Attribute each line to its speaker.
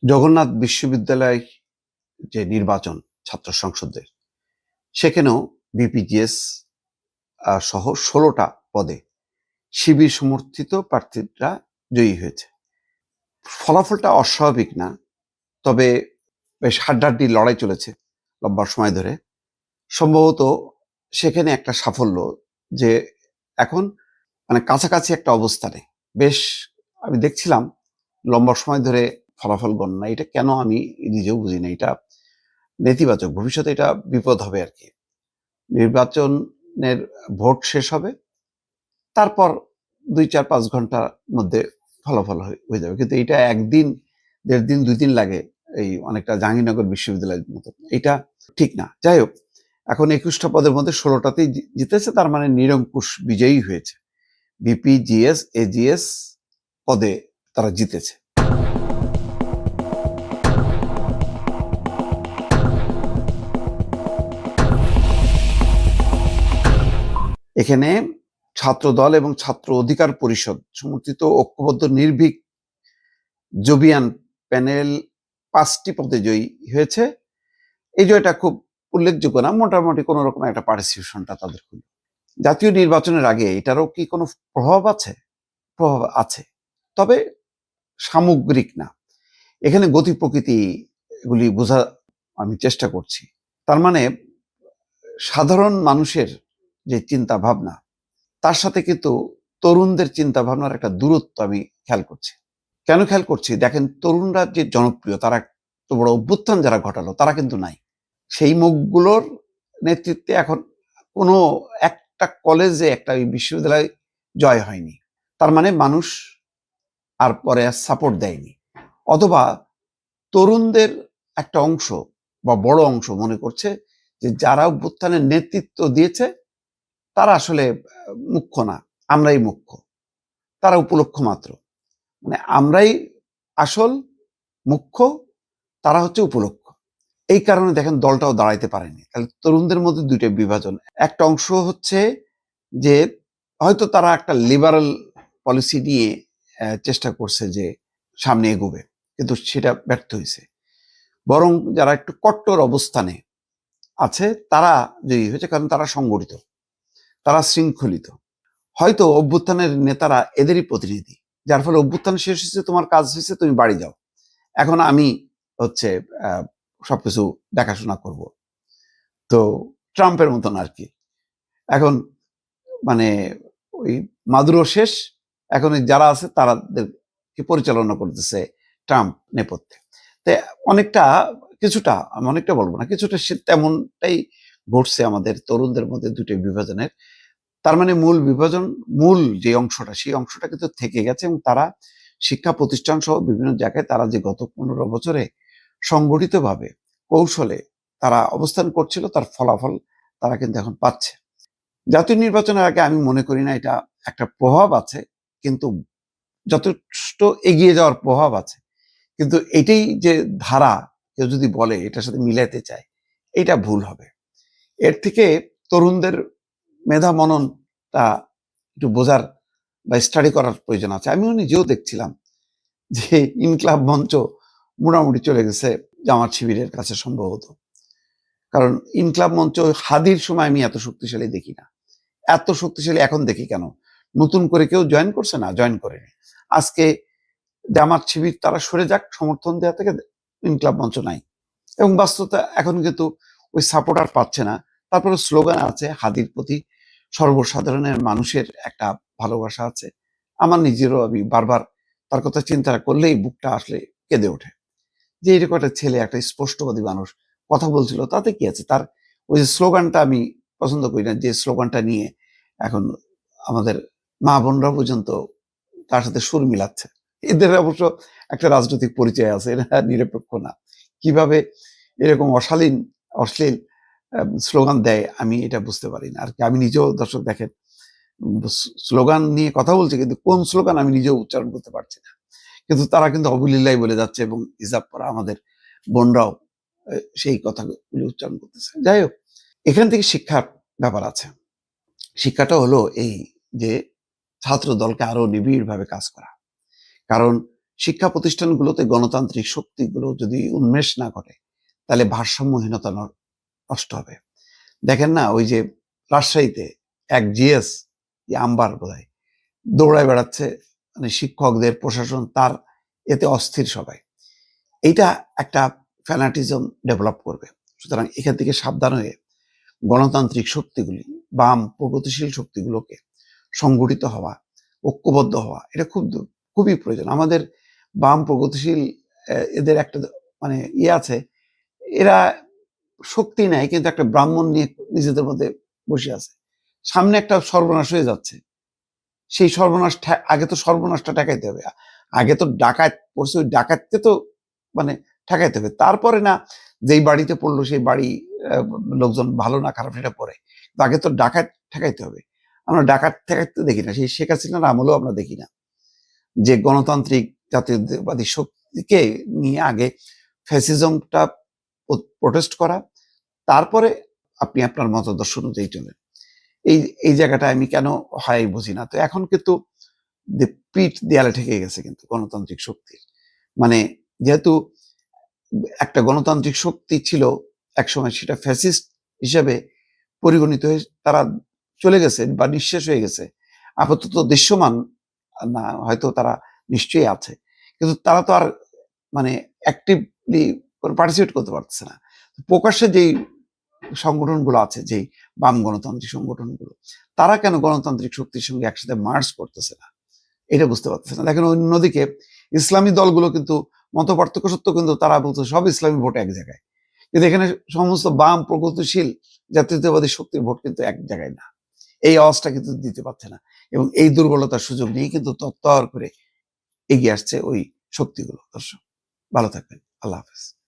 Speaker 1: জগন্নাথ বিশ্ববিদ্যালয় যে নির্বাচন ছাত্র সংসদের, সেখানেও বিপিজিএস সহ 16টা পদে শিবির সমর্থিত প্রার্থীরা জয়ী হয়েছে। ফলাফলটা অস্বাভাবিক না, তবে বেশ হাড্ডাহাড্ডি লড়াই চলেছে লম্বা সময় ধরে। সম্ভবত সেখানে একটা সাফল্য যে এখন কাছাকাছি একটা অবস্থানে বেশ আমি দেখছিলাম লম্বা সময় ধরে ফলাফল গণনা। এটা কেন আমি নিজেও বুঝি না। এটা নেতিবাচক, ভবিষ্যতে এটা বিপদ হবে আর কি। নির্বাচনের ভোট শেষ হবে, তারপর 2-4-5 ঘন্টার মধ্যে ফলাফল হয়ে যাবে, কিন্তু এটা একদিন, 1.5 দিন, 2 দিন লাগে। এই অনেকটা জাহাঙ্গীরনগর বিশ্ববিদ্যালয়ের মতো, এটা ঠিক না। যাই হোক, এখন 21টা পদের মধ্যে 16টাতেই জিতেছে, তার মানে নিরঙ্কুশ বিজয়ী হয়েছে। বিপিজিএস এজিএস পদে তারা জিতেছে। এখানে ছাত্রদল এবং ছাত্র অধিকার পরিষদ সমর্থিত ঐক্যবদ্ধ নির্ভীক জোবিয়ান প্যানেল 5টি পদে জয়ী হয়েছে। এই জয়টা খুব উল্লেখযোগ্য না, মোটামুটি কোন রকম একটা পার্টিসিপেশনটা তাদের হলো। জাতীয় নির্বাচনের আগে এটারও কি কোনো প্রভাব আছে? প্রভাব আছে, তবে সামগ্রিক না। এখানে গতি প্রকৃতি এগুলি বোঝা আমি চেষ্টা করছি। তার মানে সাধারণ মানুষের যে চিন্তা ভাবনা, তার সাথে কিন্তু তরুণদের চিন্তা ভাবনার একটা দূরত্ব আমি খেয়াল করছি। কেন খেয়াল করছি? দেখেন, তরুণরা যে জনপ্রিয়, তারা এত বড় অভ্যুত্থান যারা ঘটালো, তারা কিন্তু নাই। সেই মুখগুলোর নেতৃত্বে এখন কোনো একটা কলেজে, একটা বিশ্ববিদ্যালয় জয় হয়নি। তার মানে মানুষ আর পরে সাপোর্ট দেয়নি, অথবা তরুণদের একটা অংশ বা বড় অংশ মনে করছে যে যারা অভ্যুত্থানের নেতৃত্ব দিয়েছে তারা আসলে মুখ্য না, আমরাই মুখ্য, তারা উপলক্ষ মাত্র। মানে আমরাই আসল মুখ্য, তারা হচ্ছে উপলক্ষ। এই কারণে দেখেন দলটাও দাঁড়াইতে পারেনি। তাহলে তরুণদের মধ্যে দুইটা বিভাজন। একটা অংশ হচ্ছে যে হয়তো তারা একটা লিবারাল পলিসি নিয়ে চেষ্টা করছে যে সামনে এগোবে, কিন্তু সেটা ব্যর্থ হয়েছে। বরং যারা একটু কট্টর অবস্থানে আছে তারা জয়ী হয়েছে, কারণ তারা সংগঠিত, তারা শৃঙ্খলিত। হয়তো অভ্যুত্থানের নেতারা এদেরই প্রতিনিধি, যার ফলে অভ্যুত্থান শেষ হয়েছে, তোমার কাজ হয়েছে, তুমি বাড়ি যাও, এখন আমি হচ্ছে সবকিছু দেখাশোনা করব। তো ট্রাম্পের মতন আর কি। এখন মানে ওই মাদুরো শেষ, এখন যারা আছে তারাদেরকে পরিচালনা করতেছে ট্রাম্প নেপথ্যে। তো অনেকটা, কিছুটা, আমি অনেকটা বলবো না, কিছুটা তেমনটাই ঘটছে আমাদের তরুণদের মধ্যে দুটো বিভাজনের। তার মানে মূল বিভাজন, মূল যে অংশটা, সেই অংশটা কিন্তু থেকে গেছে, এবং তারা শিক্ষা প্রতিষ্ঠান সহ বিভিন্ন জায়গায় তারা যে গত 15 বছরে সংগঠিতভাবে কৌশলে তারা অবস্থান করছিল, তার ফলাফল তারা কিন্তু এখন পাচ্ছে। জাতীয় নির্বাচনের আগে আমি মনে করি না এটা একটা প্রভাব আছে, কিন্তু যথেষ্ট এগিয়ে যাওয়ার প্রভাব আছে। কিন্তু এটাই যে ধারা, কেউ যদি বলে এটার সাথে মিলাইতে চায়, এটা ভুল হবে। এর থেকে তরুণদের মেধা মননটা একটু বোঝার বা স্টাডি করার প্রয়োজন আছে। আমিও নিজেও দেখছিলাম যে ইনকলাব মঞ্চ মোটামুটি চলে গেছে জামাত শিবিরের কাছে সম্ভবত। কারণ ইনকলাব মঞ্চ হাদির সময় আমি এত শক্তিশালী দেখি না, এত শক্তিশালী এখন দেখি কেন? নতুন করে কেউ জয়েন করছে না, জয়েন করেনি। আজকে জামাত শিবির তারা সরে যাক সমর্থন দেওয়া থেকে, ইনকলাব মঞ্চ নাই, এবং বাস্তবতা এখন কিন্তু ওই সাপোর্ট আর পাচ্ছে না। তারপরে স্লোগান আছে হাদির প্রতি, সর্বসাধারণের মানুষের একটা ভালোবাসা আছে। আমার নিজেরও, আমি বারবার তার কথা চিন্তা করলেই বুকটা আসলে কেঁদে ওঠে, যে এরকম একটা ছেলে, একটা স্পষ্টবাদী মানুষ কথা বলছিল, তাতে কি আছে? তার ওই যে স্লোগানটা আমি পছন্দ করি না, যে স্লোগানটা নিয়ে এখন আমাদের মা বোনরা পর্যন্ত তার সাথে সুর মিলাচ্ছে। এদের অবশ্য একটা রাজনৈতিক পরিচয় আছে, এরা নিরপেক্ষ না। কিভাবে এরকম অশ্লীল স্লোগান দেয় আমি এটা বুঝতে পারি না আর কি। আমি নিজেও, দর্শক দেখেন, স্লোগান নিয়ে কথা বলছি, কিন্তু কোন স্লোগান আমি নিজেও উচ্চারণ করতে পারছি না, কিন্তু তারা কিন্তু অবলীলাই বলে যাচ্ছে, এবং হিজাব পরা আমাদের বোনরাও সেই কথাগুলি উচ্চারণ করতেছে। যাই হোক, এখান থেকে শিক্ষার ব্যাপার আছে। শিক্ষাটা হলো এই যে ছাত্র দলকে আরো নিবিড়ভাবে কাজ করা। কারণ শিক্ষা প্রতিষ্ঠানগুলোতে গণতান্ত্রিক শক্তিগুলো যদি উন্মেষ না ঘটে, তাহলে ভারসাম্যহীনতা নষ্ট হবে। দেখেন না, ওই যে রাজশাহীতে এক জিএস আম্বার বোধহয় দৌড়ায় বেড়াচ্ছে, মানে শিক্ষকদের, প্রশাসন তার এতে অস্থির সবাই। এইটা একটা ফ্যানাটিজম ডেভেলপ করবে। সুতরাং এখান থেকে সাবধান হয়ে গণতান্ত্রিক শক্তিগুলি, বাম প্রগতিশীল শক্তিগুলোকে সংগঠিত হওয়া, ঐক্যবদ্ধ হওয়া, এটা খুবই প্রয়োজন। আমাদের বাম প্রগতিশীল এদের একটা মানে আছে, এরা শক্তি নেয় কিন্তু একটা ব্রাহ্মণ নিয়ে নিজেদের মধ্যে বসে আছে। সামনে একটা সর্বনাশ হয়ে যাচ্ছে, সেই সর্বনাশ আগে তো সর্বনাশটা ঠেকাইতে হবে। আগে তো ডাকাত পড়ছে, ওই ডাকাতকে তো মানে ঠেকাইতে হবে, তারপরে না যেই বাড়িতে পড়লো সেই বাড়ি লোকজন ভালো না খারাপ সেটা পরে, আগে তো ডাকাত ঠেকাইতে হবে। আমরা ডাকাত ঠেকাইতে দেখি না, সেই শেখ হাসিনার আমলেও আমরা দেখি না যে গণতান্ত্রিক জাতীয়তাবাদী শক্তিকে নিয়ে আগে ফ্যাসিজমটা প্রোটেস্ট করা, তারপরে আপনি আপনার মতাদর্শ অনুযায়ী চলেন। এই জায়গাটা আমি কেন হয় বুঝি না। তো এখন কিন্তু পিঠ দেয়ালে ঠেকে গেছে কিন্তু গণতান্ত্রিক শক্তির। মানে যেহেতু একটা গণতান্ত্রিক শক্তি ছিল একসময়, সেটা ফ্যাসিস্ট হিসেবে পরিগণিত হয়ে তারা চলে গেছে বা নিঃশেষ হয়ে গেছে। আপাতত দৃশ্যমান না, হয়তো তারা নিশ্চয়ই আছে, কিন্তু তারা তো আর মানে অ্যাক্টিভলি পার্টিসিপেট করতে পারছে না। প্রকাশ্যে যেই সংগঠনগুলো আছে, যেই বাম গণতান্ত্রিক সংগঠনগুলো, তারা কেন গণতান্ত্রিক শক্তির সঙ্গে একসাথে মার্চ করতেছে না, এটা বুঝতে পারতেছে না। দেখেন অন্যদিকে ইসলামী দলগুলো কিন্তু মত পার্থক্য সত্ত্বেও কিন্তু তারা বলছে সব ইসলামী ভোট এক জায়গায়, কিন্তু এখানে সমস্ত বাম প্রগতিশীল জাতীয়তাবাদী শক্তির ভোট কিন্তু এক জায়গায় না। এই আওয়াজটা কিন্তু দিতে পারছে না, এবং এই দুর্বলতার সুযোগ নিয়ে কিন্তু তত্ত্বর করে এগিয়ে আসছে ওই শক্তিগুলো। দর্শক ভালো থাকবেন, আল্লাহ হাফেজ।